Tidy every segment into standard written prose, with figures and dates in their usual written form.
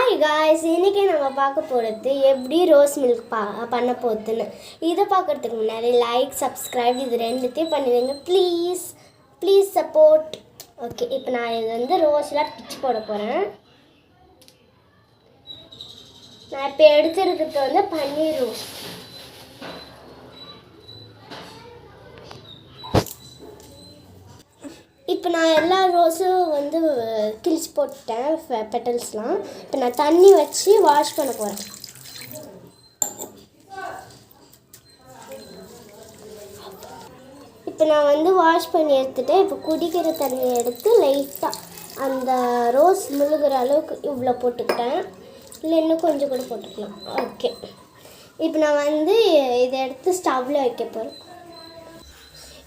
Hi guys, இன்றைக்கி நம்ம பார்க்க போகிறது எப்படி ரோஸ் மில்க் பண்ண போகுதுன்னு. இதை பார்க்குறதுக்கு முன்னாடி லைக், சப்ஸ்கிரைப் இது ரெண்டுத்தையும் பண்ணிடுங்க ப்ளீஸ். Please support. ஓகே, இப்போ நான் இது வந்து ரோஸ்லாம் பிச்சு போட போகிறேன். நான் இப்போ எடுத்துருக்கிறது வந்து பன்னீர் ரோஸ். இப்போ நான் எல்லா ரோஸும் வந்து கிழிச்சு போட்டுட்டேன் பெட்டல்ஸ்லாம். இப்போ நான் தண்ணி வச்சு வாஷ் பண்ண போகிறேன். இப்போ நான் வந்து வாஷ் பண்ணி எடுத்துகிட்டேன். இப்போ குடிக்கிற தண்ணியை எடுத்து லைட்டாக அந்த ரோஸ் முழுகிற அளவுக்கு இவ்வளோ போட்டுக்கிட்டேன். இல்லை இன்னும் கொஞ்சம் கூட போட்டுக்கலாம். ஓகே, இப்போ நான் வந்து இதை எடுத்து ஸ்டவ்வில் வைக்க போகிறேன்.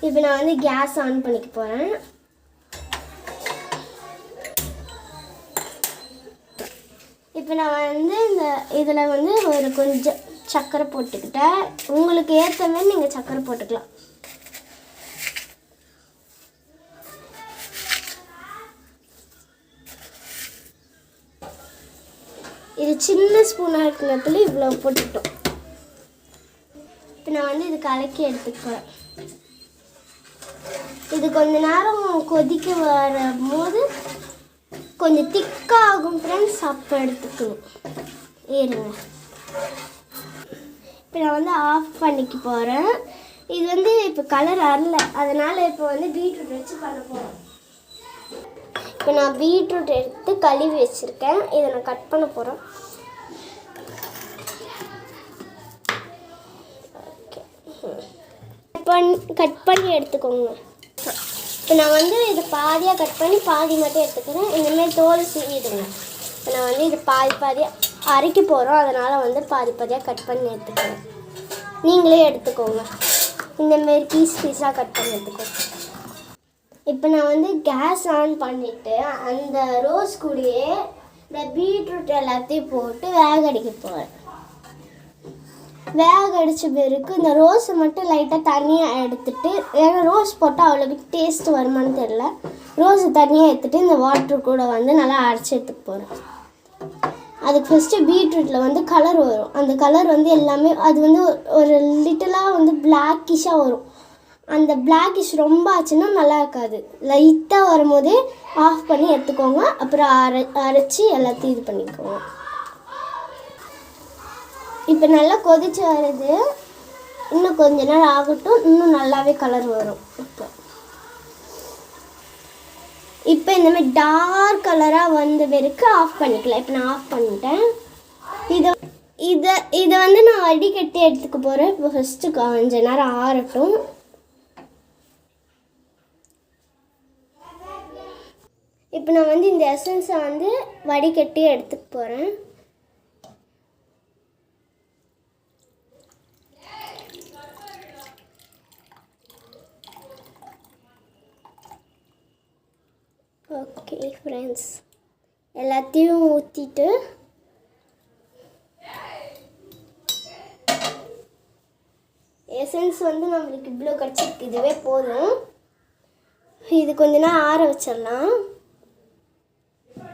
இப்போ நான் வந்து கேஸ் ஆன் பண்ணிக்க போகிறேன். இப்போ நான் வந்து இதில் வந்து ஒரு கொஞ்சம் சர்க்கரை போட்டுக்கிட்டேன். உங்களுக்கு ஏற்ற மாதிரி நீங்கள் சர்க்கரை போட்டுக்கலாம். இது சின்ன ஸ்பூனாக இருக்கிறதுல இவ்வளோ போட்டுக்கிட்டோம். இப்போ நான் வந்து இது கலக்கி எடுத்துக்கிறேன். இது கொஞ்ச நேரம் கொதிக்க வரும்போது கொஞ்சம் திக்காக ஆகும் ஃப்ரெண்ட்ஸ். அப்போ எடுத்துக்கணும். ஏறுங்க. இப்போ நான் வந்து ஆஃப் பண்ணிக்க போகிறேன். இது வந்து இப்போ கலர் வரல, அதனால் இப்போ வந்து பீட்ரூட் வச்சு பண்ண போகிறேன். இப்போ நான் பீட்ரூட் எடுத்து கழுவி வச்சுருக்கேன். இதை நான் கட் பண்ண போகிறேன். ஓகே, கட் பண்ணி எடுத்துக்கோங்க. இப்போ நான் வந்து இதை பாதியாக கட் பண்ணி பாதி மட்டும் எடுத்துக்கிறேன். இந்தமாதிரி தோல் சீவிடுங்க. இப்போ நான் வந்து இது பாதியாக அரைக்க போகிறோம், அதனால் வந்து பாதியாக கட் பண்ணி எடுத்துக்கிறேன். நீங்களே எடுத்துக்கோங்க. இந்தமாரி பீஸாக கட் பண்ணி எடுத்துக்கோங்க. இப்போ நான் வந்து கேஸ் ஆன் பண்ணிவிட்டு அந்த ரோஸ் கூடயே இந்த பீட்ரூட் எல்லாத்தையும் போட்டு வேக அடிக்க போகிறேன். வேக அடித்த பிறகு இந்த ரோஸை மட்டும் லைட்டாக தனியாக எடுத்துகிட்டு, ஏன்னா ரோஸ் போட்டால் அவ்வளோக்கு டேஸ்ட் வருமானு தெரில, ரோஸை தனியாக எடுத்துகிட்டு இந்த வாட்ரு கூட வந்து நல்லா அரைச்சி எடுத்துக்க போகிறேன். அதுக்கு ஃபஸ்ட்டு பீட்ரூட்டில் வந்து கலர் வரும். அந்த கலர் வந்து எல்லாமே அது வந்து ஒரு லிட்டலாக வந்து பிளாக்கிஷாக வரும். அந்த பிளாக்கிஷ் ரொம்ப ஆச்சுன்னா நல்லா இருக்காது. லைட்டாக வரும்போதே ஆஃப் பண்ணி எடுத்துக்கோங்க. அப்புறம் அரைச்சி எல்லாத்தையும் இது பண்ணிக்கோங்க. இப்போ நல்லா கொதிச்சு வருது. இன்னும் கொஞ்ச நேரம் ஆகட்டும், இன்னும் நல்லாவே கலர் வரும். இப்போ இந்தமாதிரி டார்க் கலராக வந்த பிறகு ஆஃப் பண்ணிக்கலாம். இப்போ நான் ஆஃப் பண்ணிட்டேன். இதை வந்து நான் வடிகட்டி எடுத்துக்க போகிறேன். இப்போ ஃபஸ்ட்டு கொஞ்ச நேரம் ஆறட்டும். இப்போ நான் வந்து இந்த எசன்ஸை வந்து வடிகட்டி எடுத்துக்க போகிறேன். ஓகே ஃப்ரெண்ட்ஸ், எல்லாத்தையும் ஊற்றிட்டு எசன்ஸ் வந்து நம்மளுக்கு இவ்வளோ கிடச்சிருக்கு. இதுவே போதும். இது கொஞ்ச நேரம் ஆற வச்சிடலாம்.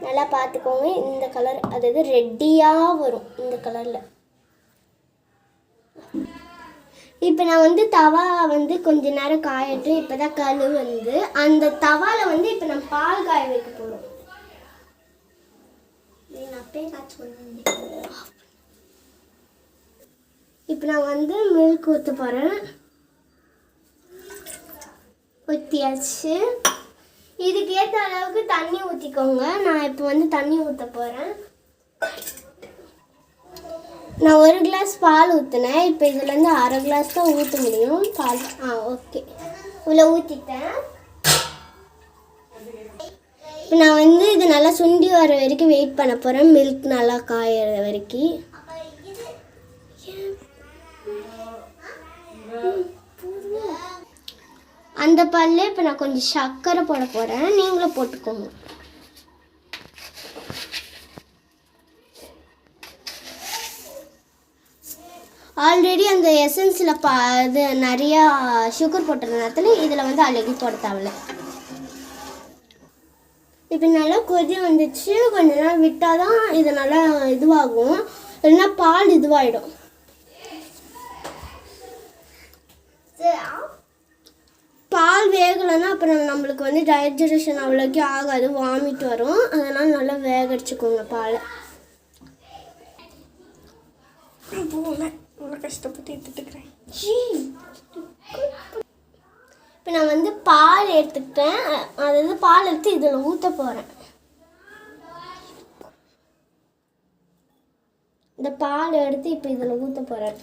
நல்லா பார்த்துக்கோங்க. இந்த கலர் அதாவது ரெட்டியாக வரும் இந்த கலரில். இப்போ நான் வந்து தவா வந்து கொஞ்ச நேரம் காயட்டும். இப்போ தான் கழுவு வந்து அந்த தவாவில் வந்து இப்போ நம்ம பால் காய வைக்க போகிறோம். இப்போ நான் வந்து மில்க் ஊற்ற போகிறேன். ஊற்றியாச்சு. இதுக்கு ஏற்ற அளவுக்கு தண்ணி ஊற்றிக்கோங்க. நான் இப்போ வந்து தண்ணி ஊற்ற போகிறேன். நான் 1 கிளாஸ் பால் ஊற்றினேன். இப்போ இதுலேருந்து அரை கிளாஸ் தான் ஊற்ற முடியும் பால். ஓகே, இவ்வளோ ஊற்றிட்டேன். இப்போ நான் வந்து இது நல்லா சுண்டி வர வரைக்கும் வெயிட் பண்ண போகிறேன். மில்க் நல்லா காயிற வரைக்கும். அந்த பாலில் இப்போ நான் கொஞ்சம் சர்க்கரை போட போகிறேன். நீங்களும் போட்டுக்கோங்க. ஆல்ரெடி அந்த எசன்ஸில் இது நிறையா சுகர் போட்டுற நேரத்தில் இதில் வந்து அழுகி போட தேவையில்ல. இப்போ நல்லா கொதி வந்துச்சு. கொஞ்ச நேரம் விட்டால் தான் இது நல்லா இதுவாகும், இல்லைன்னா பால் இதுவாகிடும். பால் வேகலைன்னா அப்புறம் நம்மளுக்கு வந்து டைஜஷன் அவ்வளோக்கே ஆகாது, வாமிட் வரும். அதனால் நல்லா வேகடிச்சுக்கோங்க பாலை. கஷ்டப்பட்டு எடுத்துக்கிறேன். இப்போ நான் வந்து பால் எடுத்துக்கிட்டேன். அதாவது பால் எடுத்து இதில் ஊற்ற போகிறேன். இந்த பால் எடுத்து இப்போ இதில் ஊற்ற போகிறேன்.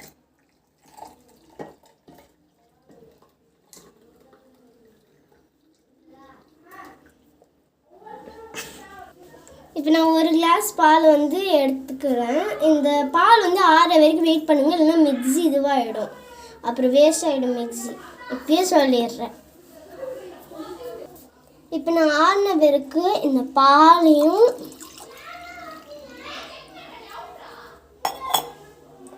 இப்போ நான் ஒரு கிளாஸ் பால் வந்து எடுத்துக்கிறேன். இந்த பால் வந்து ஆற வரைக்கும் வெயிட் பண்ணுங்க, இல்லைன்னா மிக்ஸி இதுவாகிடும், அப்புறம் வேஸ்ட் ஆகிடும் மிக்ஸி. இப்பயே சொல்லிடுறேன். இப்போ நான் ஆறின பிறகு இந்த பாலையும்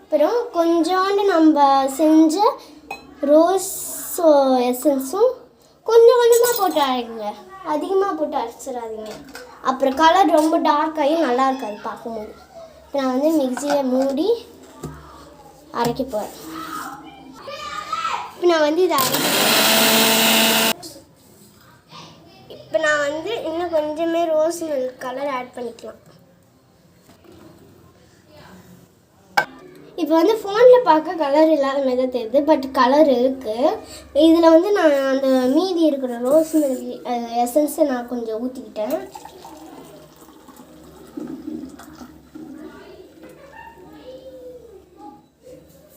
அப்புறம் கொஞ்சோண்டு நம்ம செஞ்ச ரோஸ் எசன்ஸும் கொஞ்சம் கொஞ்சமாக போட்டு அரைங்க, அதிகமாக போட்டு அரைச்சிடாதீங்க, அப்புறம் கலர் ரொம்ப டார்க் ஆகி நல்லா இருக்காது பார்க்கும்போது. இப்போ நான் வந்து மிக்சியை மூடி அரைக்க போகிறேன். இப்போ நான் வந்து இதை இப்போ நான் வந்து இன்னும் கொஞ்சமே ரோஸ் மில்க் கலர் ஆட் பண்ணிக்கலாம். இப்போ வந்து ஃபோனில் பார்க்க கலர் இல்லாத மாதிரி தான் தெரியுது, பட் கலர் இருக்குது. இதில் வந்து நான் அந்த மீதி இருக்கிற ரோஸ் மில்க் எசன்ஸை நான் கொஞ்சம் ஊற்றிக்கிட்டேன்.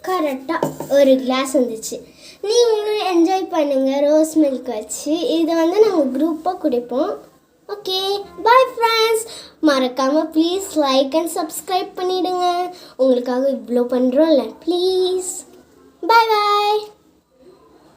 கரெக்டாக ஒரு கிளாஸ் வந்துச்சு. நீங்களும் என்ஜாய் பண்ணுங்கள் ரோஸ் மில்க் வச்சு. இதை வந்து நாங்கள் குரூப்பாக குடிப்போம். Okay, bye friends. மறக்காமல் ப்ளீஸ் லைக் அண்ட் சப்ஸ்கிரைப் பண்ணிவிடுங்க. உங்களுக்காக இவ்வளோ பண்ணுறோம்ல, ப்ளீஸ்.